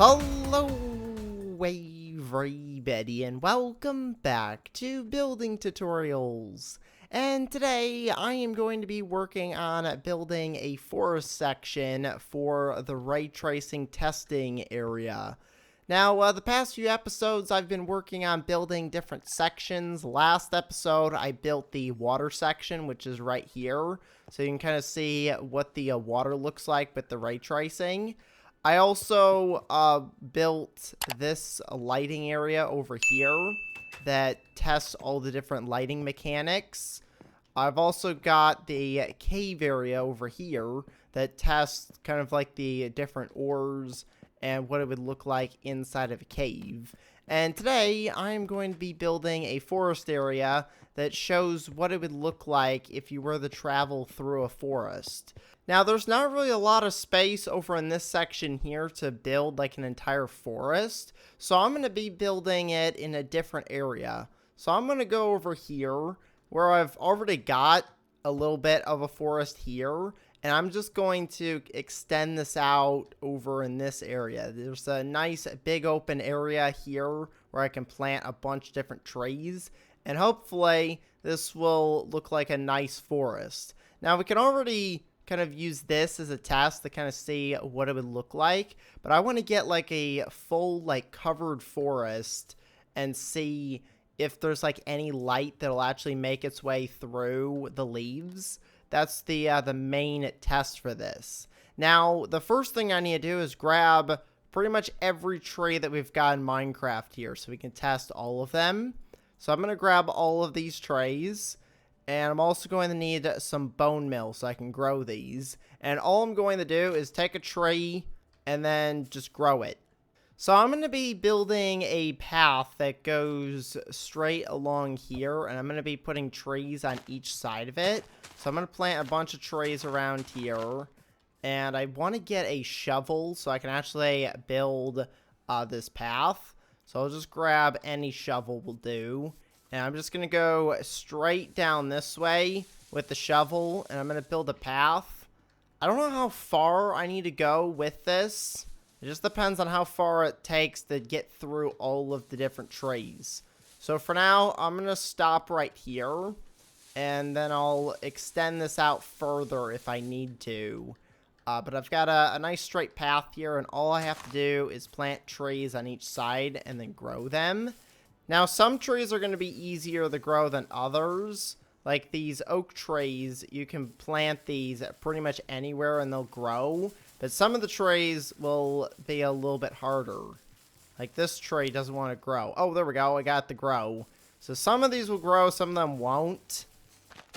Hello, everybody, and welcome back to Building Tutorials. And today, I am going to be working on building a forest section for the ray tracing testing area. Now, the past few episodes, I've been working on building different sections. Last episode, I built the water section, which is right here. So you can kind of see what the water looks like with the ray tracing. I also built this lighting area over here that tests all the different lighting mechanics. I've also got the cave area over here that tests kind of like the different ores and what it would look like inside of a cave. And today, I'm going to be building a forest area that shows what it would look like if you were to travel through a forest. Now, there's not really a lot of space over in this section here to build like an entire forest, so I'm going to be building it in a different area. So I'm going to go over here where I've already got a little bit of a forest here, and I'm just going to extend this out over in this area. There's a nice big open area here where I can plant a bunch of different trees, and hopefully this will look like a nice forest. Now, we can already kind of use this as a test to kind of see what it would look like, but I want to get like a full like covered forest and see if there's like any light that'll actually make its way through the leaves. That's the main test for this. Now, the first thing I need to do is grab pretty much every tree that we've got in Minecraft here so we can test all of them. So I'm going to grab all of these trays, and I'm also going to need some bone meal so I can grow these. And all I'm going to do is take a tree and then just grow it. So I'm going to be building a path that goes straight along here, and I'm going to be putting trees on each side of it. So I'm going to plant a bunch of trees around here, and I want to get a shovel so I can actually build this path. So I'll just grab any shovel will do, and I'm just going to go straight down this way with the shovel, and I'm going to build a path. I don't know how far I need to go with this. It just depends on how far it takes to get through all of the different trees. So for now, I'm going to stop right here, and then I'll extend this out further if I need to. But I've got a nice straight path here, and all I have to do is plant trees on each side and then grow them. Now, some trees are going to be easier to grow than others. Like these oak trees, you can plant these pretty much anywhere and they'll grow. But some of the trees will be a little bit harder. Like this tree doesn't want to grow. Oh, there we go. I got the grow. So some of these will grow, some of them won't.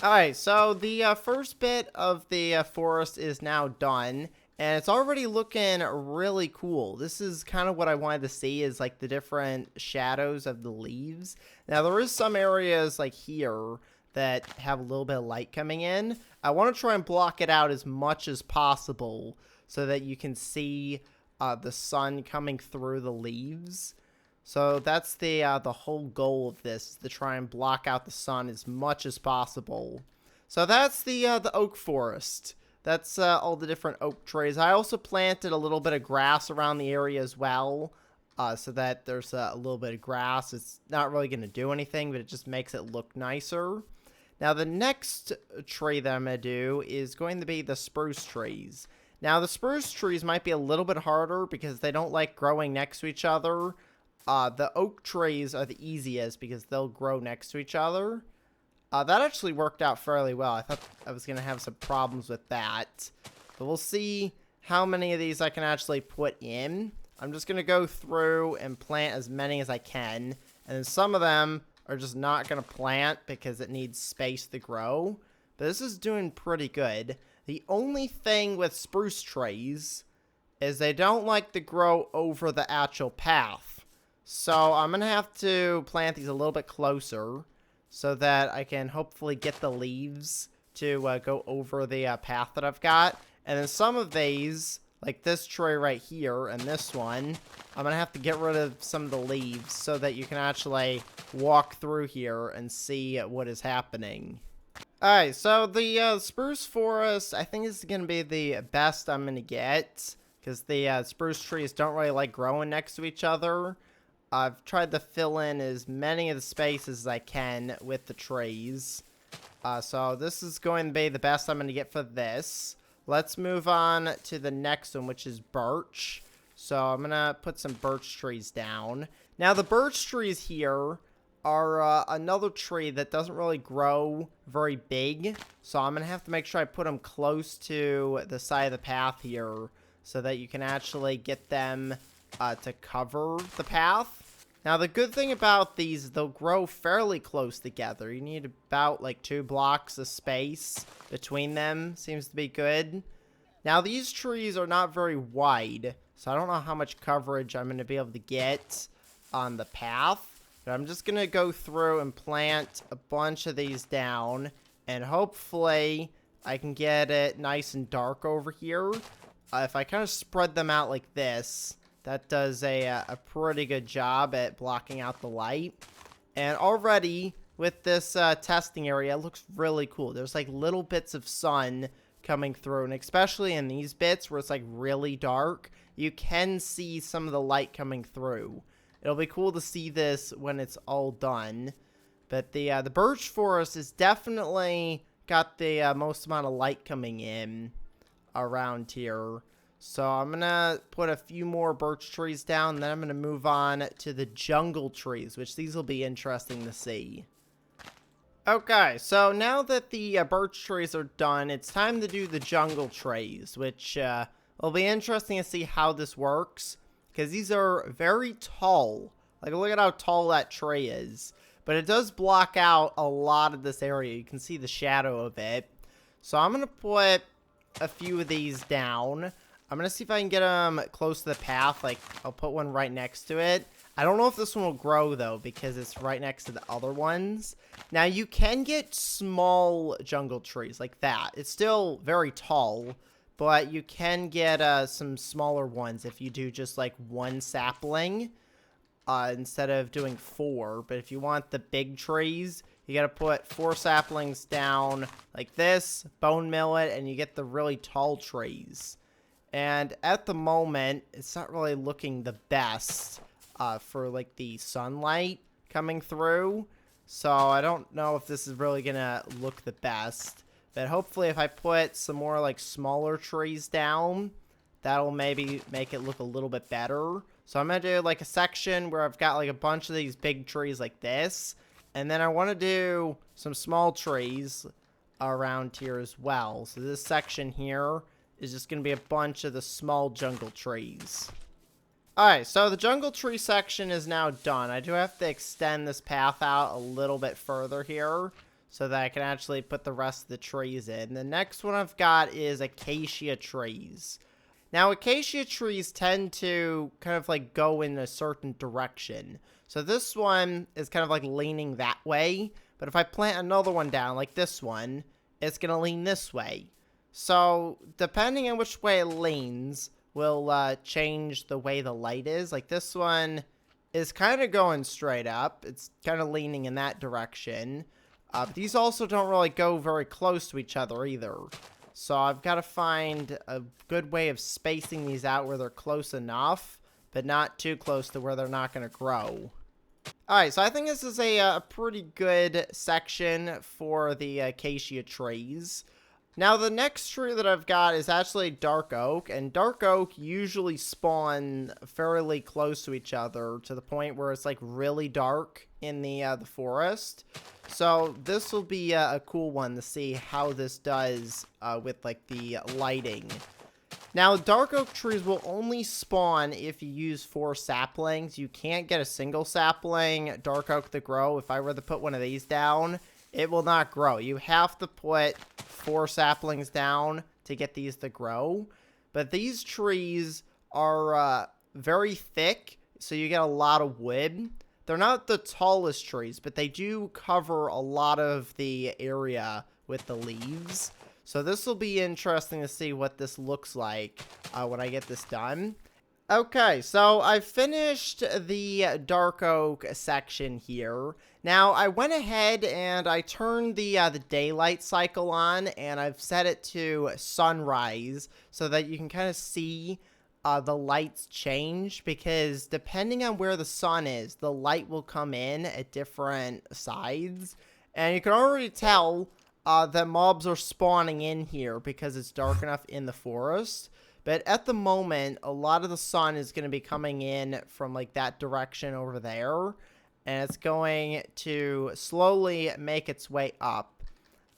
Alright, so the first bit of the forest is now done. And it's already looking really cool. This is kind of what I wanted to see, is like the different shadows of the leaves. Now, there is some areas like here that have a little bit of light coming in. I want to try and block it out as much as possible so that you can see the sun coming through the leaves. So that's the whole goal of this, to try and block out the sun as much as possible. So that's the oak forest. That's all the different oak trees. I also planted a little bit of grass around the area as well, so that there's a little bit of grass. It's not really going to do anything, but it just makes it look nicer. Now, the next tree that I'm going to do is going to be the spruce trees. Now, the spruce trees might be a little bit harder because they don't like growing next to each other. The oak trees are the easiest because they'll grow next to each other. That actually worked out fairly well. I thought I was going to have some problems with that. But we'll see how many of these I can actually put in. I'm just going to go through and plant as many as I can. And then some of them are just not going to plant because it needs space to grow. But this is doing pretty good. The only thing with spruce trees is they don't like to grow over the actual path. So I'm going to have to plant these a little bit closer so that I can hopefully get the leaves to go over the path that I've got. And then some of these, like this tree right here and this one, I'm going to have to get rid of some of the leaves so that you can actually walk through here and see what is happening. Alright, so the spruce forest, I think is going to be the best I'm going to get. because the spruce trees don't really like growing next to each other. I've tried to fill in as many of the spaces as I can with the trees. So this is going to be the best I'm going to get for this. Let's move on to the next one, which is birch. So I'm going to put some birch trees down. Now, the birch trees here are another tree that doesn't really grow very big. So I'm going to have to make sure I put them close to the side of the path here so that you can actually get them to cover the path. Now, the good thing about these, they'll grow fairly close together. You need about like 2 blocks of space between them. Seems to be good. Now, these trees are not very wide, so I don't know how much coverage I'm going to be able to get on the path. But I'm just going to go through and plant a bunch of these down, and hopefully I can get it nice and dark over here. If I kind of spread them out like this, that does a pretty good job at blocking out the light. And already with this testing area, it looks really cool. There's like little bits of sun coming through, and especially in these bits where it's like really dark, you can see some of the light coming through. It'll be cool to see this when it's all done. But the birch forest is definitely got the most amount of light coming in around here. So I'm going to put a few more birch trees down, then I'm going to move on to the jungle trees, which these will be interesting to see. Okay, so now that the birch trees are done, it's time to do the jungle trees, which will be interesting to see how this works, because these are very tall. Like, look at how tall that tree is. But it does block out a lot of this area. You can see the shadow of it. So I'm going to put a few of these down. I'm going to see if I can get them close to the path. Like, I'll put one right next to it. I don't know if this one will grow, though, because it's right next to the other ones. Now, you can get small jungle trees like that. It's still very tall, but you can get some smaller ones if you do just, like, 1 sapling instead of doing 4. But if you want the big trees, you got to put 4 saplings down like this, bone mill it, and you get the really tall trees. And at the moment, it's not really looking the best for like the sunlight coming through. So I don't know if this is really going to look the best. But hopefully if I put some more like smaller trees down, that'll maybe make it look a little bit better. So I'm going to do like a section where I've got like a bunch of these big trees like this. And then I want to do some small trees around here as well. So this section here is just going to be a bunch of the small jungle trees. Alright, so the jungle tree section is now done. I do have to extend this path out a little bit further here so that I can actually put the rest of the trees in. The next one I've got is acacia trees. Now, acacia trees tend to kind of like go in a certain direction. So this one is kind of like leaning that way. But if I plant another one down like this one, it's going to lean this way. So, depending on which way it leans will change the way the light is. Like, this one is kind of going straight up. It's kind of leaning in that direction. But these also don't really go very close to each other either. So, I've got to find a good way of spacing these out where they're close enough, but not too close to where they're not going to grow. Alright, so I think this is a pretty good section for the acacia trees. Now, the next tree that I've got is actually dark oak, and dark oak usually spawn fairly close to each other to the point where it's like really dark in the forest. So this will be a cool one to see how this does with like the lighting. Now, dark oak trees will only spawn if you use 4 saplings. You can't get a single sapling dark oak to grow. If I were to put one of these down, it will not grow. You have to put 4 saplings down to get these to grow. But these trees are very thick, so you get a lot of wood. They're not the tallest trees, but they do cover a lot of the area with the leaves. So this will be interesting to see what this looks like when I get this done. Okay, so I finished the dark oak section here. Now, I went ahead and I turned the daylight cycle on, and I've set it to sunrise so that you can kind of see the lights change, because depending on where the sun is, the light will come in at different sides. And you can already tell that mobs are spawning in here because it's dark enough in the forest. But at the moment, a lot of the sun is going to be coming in from like that direction over there. And it's going to slowly make its way up.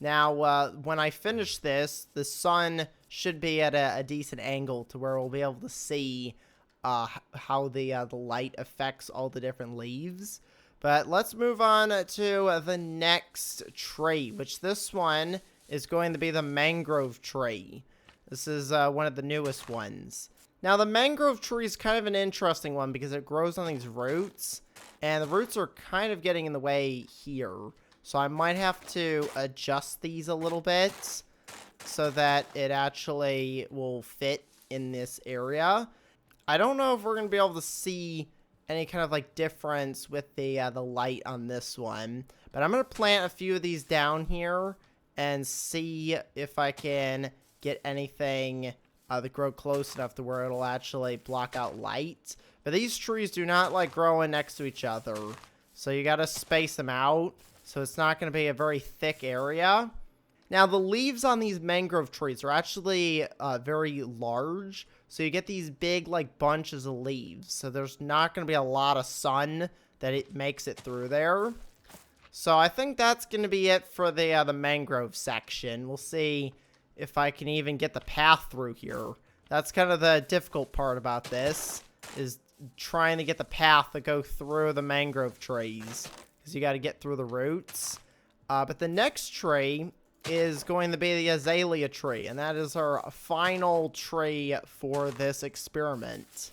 Now, when I finish this, the sun should be at a decent angle to where we'll be able to see how the light affects all the different leaves. But let's move on to the next tree, which this one is going to be the mangrove tree. This is one of the newest ones. Now, the mangrove tree is kind of an interesting one because it grows on these roots, and the roots are kind of getting in the way here. So I might have to adjust these a little bit so that it actually will fit in this area. I don't know if we're going to be able to see any kind of like difference with the light on this one. But I'm going to plant a few of these down here and see if I can get anything that grow close enough to where it'll actually block out light. But these trees do not like growing next to each other. So you got to space them out. So it's not going to be a very thick area. Now, the leaves on these mangrove trees are actually very large. So you get these big, like, bunches of leaves. So there's not going to be a lot of sun that it makes it through there. So I think that's going to be it for the mangrove section. We'll see if I can even get the path through here. That's kind of the difficult part about this, is trying to get the path to go through the mangrove trees. Because you got to get through the roots. But the next tree is going to be the azalea tree, and that is our final tree for this experiment.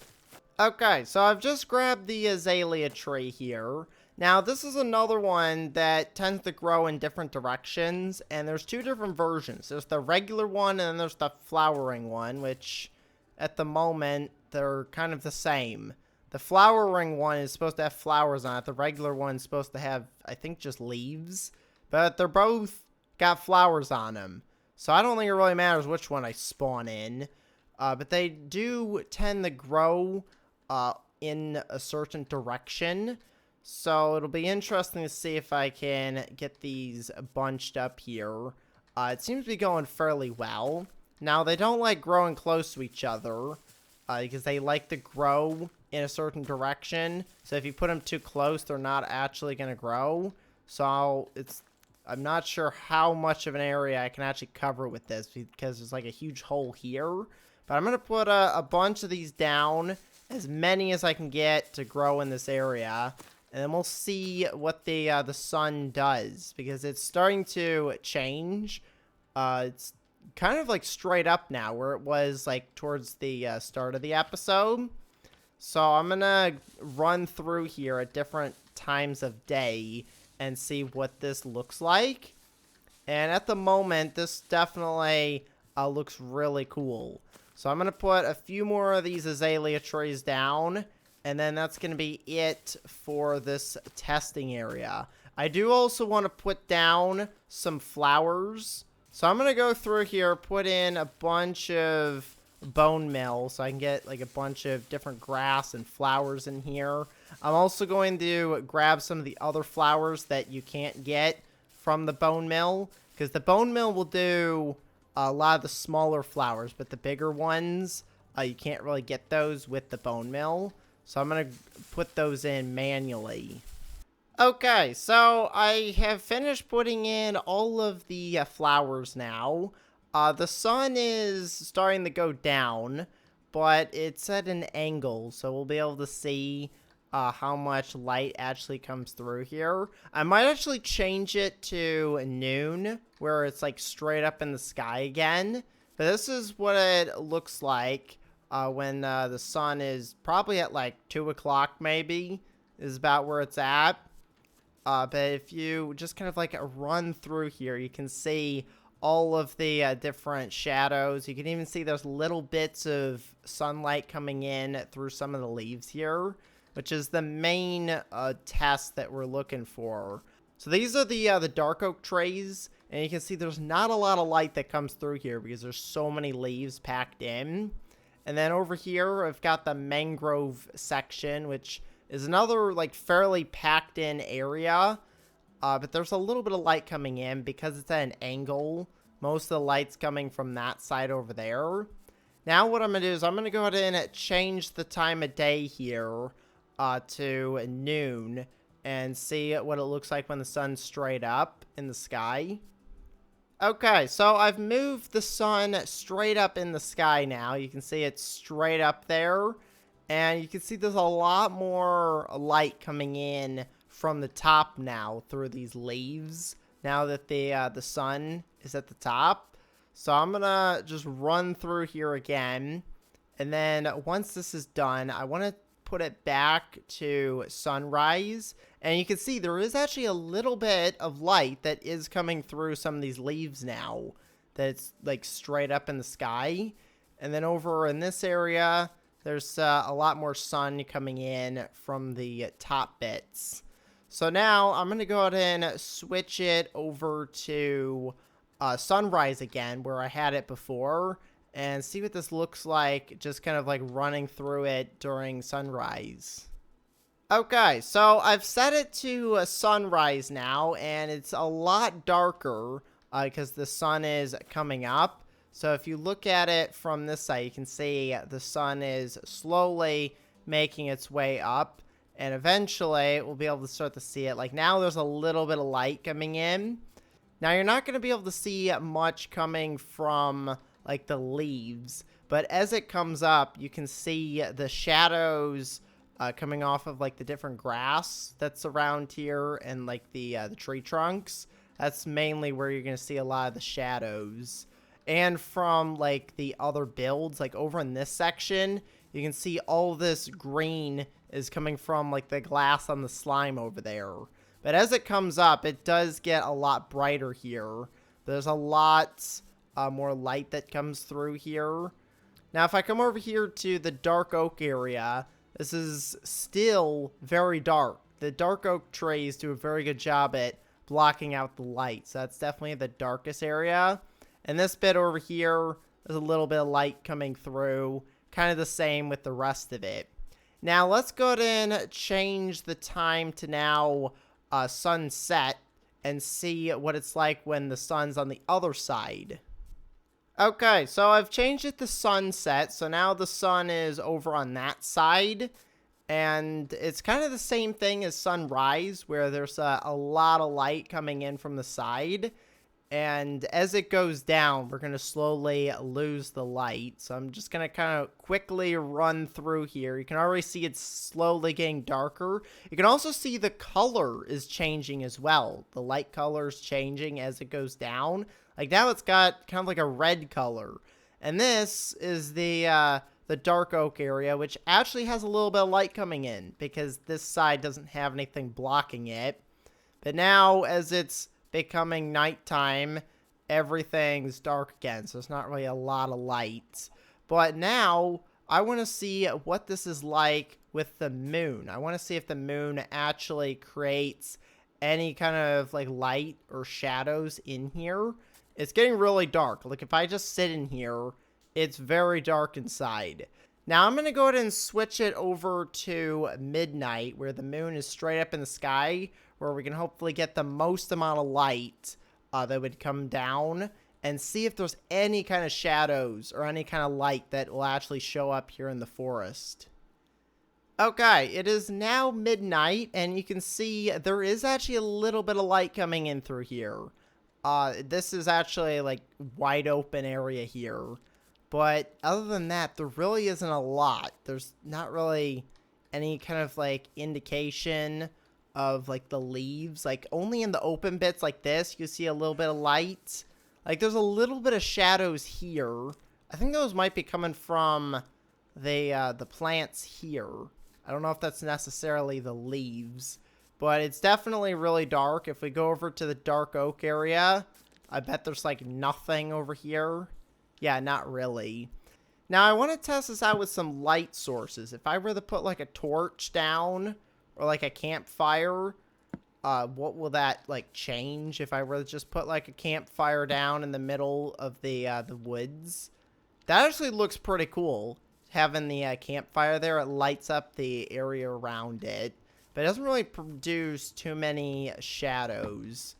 Okay, so I've just grabbed the azalea tree here. Now, this is another one that tends to grow in different directions, and there's two different versions. There's the regular one, and then there's the flowering one, which, at the moment, they're kind of the same. The flowering one is supposed to have flowers on it. The regular one's supposed to have, I think, just leaves. But they're both got flowers on them. So I don't think it really matters which one I spawn in. But they do tend to grow in a certain direction. So it'll be interesting to see if I can get these bunched up here. It seems to be going fairly well. Now, they don't like growing close to each other. Because they like to grow in a certain direction. So if you put them too close, they're not actually going to grow. So I'm not sure how much of an area I can actually cover with this, because there's like a huge hole here. But I'm going to put a bunch of these down, as many as I can get to grow in this area. And then we'll see what the sun does, because it's starting to change. It's kind of like straight up now, where it was like towards the start of the episode. So I'm going to run through here at different times of day and see what this looks like. And at the moment, this definitely looks really cool. So I'm going to put a few more of these azalea trees down, and then that's going to be it for this testing area. I do also want to put down some flowers. So I'm going to go through here, put in a bunch of bone meal so I can get like a bunch of different grass and flowers in here. I'm also going to grab some of the other flowers that you can't get from the bone meal, because the bone meal will do a lot of the smaller flowers, but the bigger ones, you can't really get those with the bone meal. So I'm going to put those in manually. Okay, so I have finished putting in all of the flowers now. The sun is starting to go down, but it's at an angle, so we'll be able to see how much light actually comes through here. I might actually change it to noon, where it's like straight up in the sky again. But this is what it looks like when the sun is probably at like 2 o'clock maybe, is about where it's at. But if you just kind of like run through here, you can see all of the different shadows. You can even see there's little bits of sunlight coming in through some of the leaves here, which is the main test that we're looking for. So these are the dark oak trees, and you can see there's not a lot of light that comes through here because there's so many leaves packed in. And then over here, I've got the mangrove section, which is another, like, fairly packed in area. But there's a little bit of light coming in because it's at an angle. Most of the light's coming from that side over there. Now what I'm going to do is I'm going to go ahead and change the time of day here to noon and see what it looks like when the sun's straight up in the sky. Okay, so I've moved the sun straight up in the sky now. You can see it's straight up there. And you can see there's a lot more light coming in from the top now through these leaves. Now that the sun is at the top. So I'm going to just run through here again. And then once this is done, I want to put it back to sunrise. And you can see there is actually a little bit of light that is coming through some of these leaves now. That's like straight up in the sky. And then over in this area, there's a lot more sun coming in from the top bits. So now I'm going to go ahead and switch it over to sunrise again, where I had it before, and see what this looks like, just kind of like running through it during sunrise. Okay, so I've set it to sunrise now, and it's a lot darker because the sun is coming up. So if you look at it from this side, you can see the sun is slowly making its way up. And eventually, we'll be able to start to see it. Like now, there's a little bit of light coming in. Now, you're not going to be able to see much coming from, like, the leaves. But as it comes up, you can see the shadows coming off of, like, the different grass that's around here and, like, the tree trunks. That's mainly where you're going to see a lot of the shadows. And from, like, the other builds, like, over in this section, you can see all this green is coming from, like, the glass on the slime over there. But as it comes up, it does get a lot brighter here. There's a lot more light that comes through here. Now, if I come over here to the dark oak area, this is still very dark. The dark oak trees do a very good job at blocking out the light. So that's definitely the darkest area. And this bit over here, there's a little bit of light coming through. Kind of the same with the rest of it. Now, let's go ahead and change the time to now sunset and see what it's like when the sun's on the other side. Okay, so I've changed it to sunset. So now the sun is over on that side. And it's kind of the same thing as sunrise, where there's a lot of light coming in from the side. And as it goes down, we're going to slowly lose the light. So I'm just going to kind of quickly run through here. You can already see it's slowly getting darker. You can also see the color is changing as well. The light color is changing as it goes down. Like now it's got kind of like a red color. And this is the dark oak area, which actually has a little bit of light coming in because this side doesn't have anything blocking it. But now as it's becoming nighttime, everything's dark again, so it's not really a lot of light. But now I want to see what this is like with the moon. I want to see if the moon actually creates any kind of like light or shadows in here. It's getting really dark. Like if I just sit in here, it's very dark inside. Now I'm going to go ahead and switch it over to midnight, where the moon is straight up in the sky, where we can hopefully get the most amount of light that would come down, and see if there's any kind of shadows or any kind of light that will actually show up here in the forest. Okay, it is now midnight, and you can see there is actually a little bit of light coming in through here. This is actually like wide open area here. But other than that, there really isn't a lot. There's not really any kind of like indication of like the leaves. Like only in the open bits like this, you see a little bit of light. Like there's a little bit of shadows here. I think those might be coming from the plants here. I don't know if that's necessarily the leaves, but it's definitely really dark. If we go over to the dark oak area, I bet there's like nothing over here. Yeah, not really. Now, I want to test this out with some light sources. If I were to put, like, a torch down or, like, a campfire, what will that, like, change? If I were to just put, like, a campfire down in the middle of the woods? That actually looks pretty cool. having the campfire there, it lights up the area around it. But it doesn't really produce too many shadows.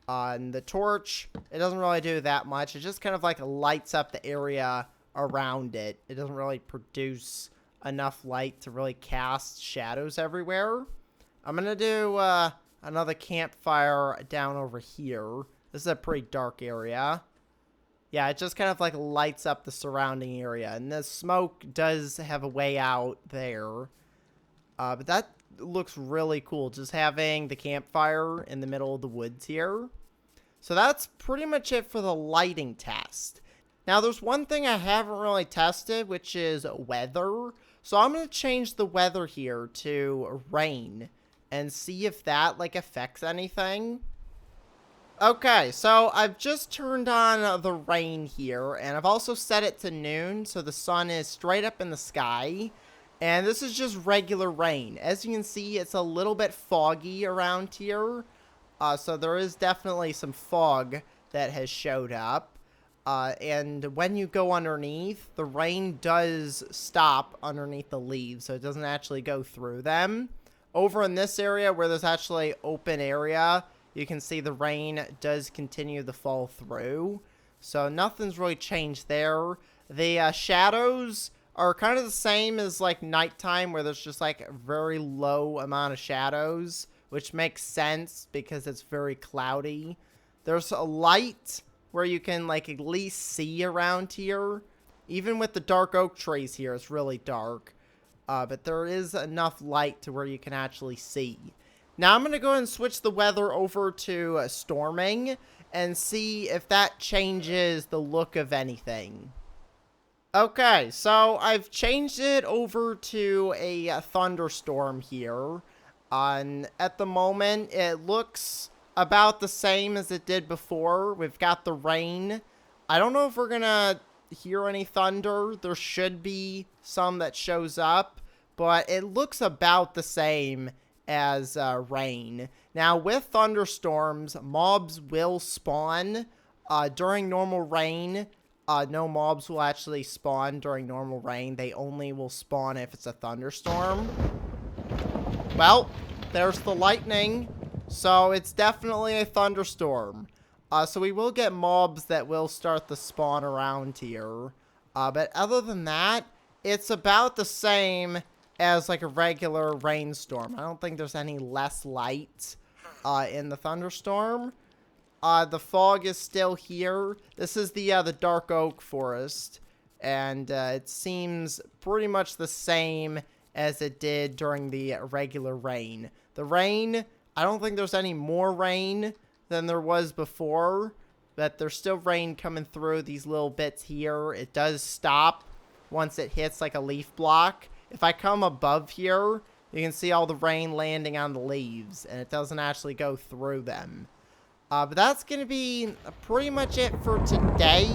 On the torch, it doesn't really do that much. It just kind of like lights up the area around it. It doesn't really produce enough light to really cast shadows everywhere. I'm going to do another campfire down over here. This is a pretty dark area. Yeah, it just kind of like lights up the surrounding area. And the smoke does have a way out there. But that looks really cool, just having the campfire in the middle of the woods here. So that's pretty much it for the lighting test. Now there's one thing I haven't really tested, which is weather. So I'm going to change the weather here to rain and see if that like affects anything. Okay, so I've just turned on the rain here, and I've also set it to noon, so the sun is straight up in the sky. And this is just regular rain. As you can see, it's a little bit foggy around here. So there is definitely some fog that has showed up. And when you go underneath, the rain does stop underneath the leaves, so it doesn't actually go through them. Over in this area where there's actually open area, you can see the rain does continue to fall through. So nothing's really changed there. The shadows are kind of the same as like nighttime, where there's just like a very low amount of shadows, which makes sense because it's very cloudy. There's a light where you can like at least see around here. Even with the dark oak trees here, it's really dark. But there is enough light to where you can actually see. Now I'm going to go ahead and switch the weather over to storming and see if that changes the look of anything. Okay, so I've changed it over to a thunderstorm here. At the moment, it looks about the same as it did before. We've got the rain. I don't know if we're going to hear any thunder. There should be some that shows up, but it looks about the same as rain. Now, with thunderstorms, mobs will spawn. During normal rain, no mobs will actually spawn during normal rain. They only will spawn if it's a thunderstorm. Well, there's the lightning. So it's definitely a thunderstorm. So we will get mobs that will start to spawn around here. But other than that, it's about the same as like a regular rainstorm. I don't think there's any less light in the thunderstorm. The fog is still here. This is the dark oak forest. And it seems pretty much the same as it did during the regular rain. The rain, I don't think there's any more rain than there was before, but there's still rain coming through these little bits here. It does stop once it hits like a leaf block. If I come above here, you can see all the rain landing on the leaves, and it doesn't actually go through them. But that's going to be pretty much it for today.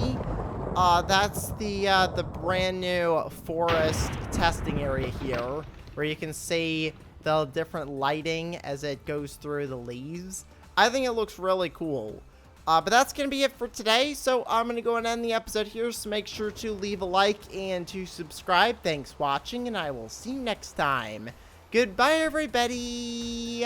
That's the brand new forest testing area here, where you can see the different lighting as it goes through the leaves. I think it looks really cool. But that's going to be it for today, so I'm going to go and end the episode here, so make sure to leave a like and to subscribe. Thanks for watching, and I will see you next time. Goodbye, everybody!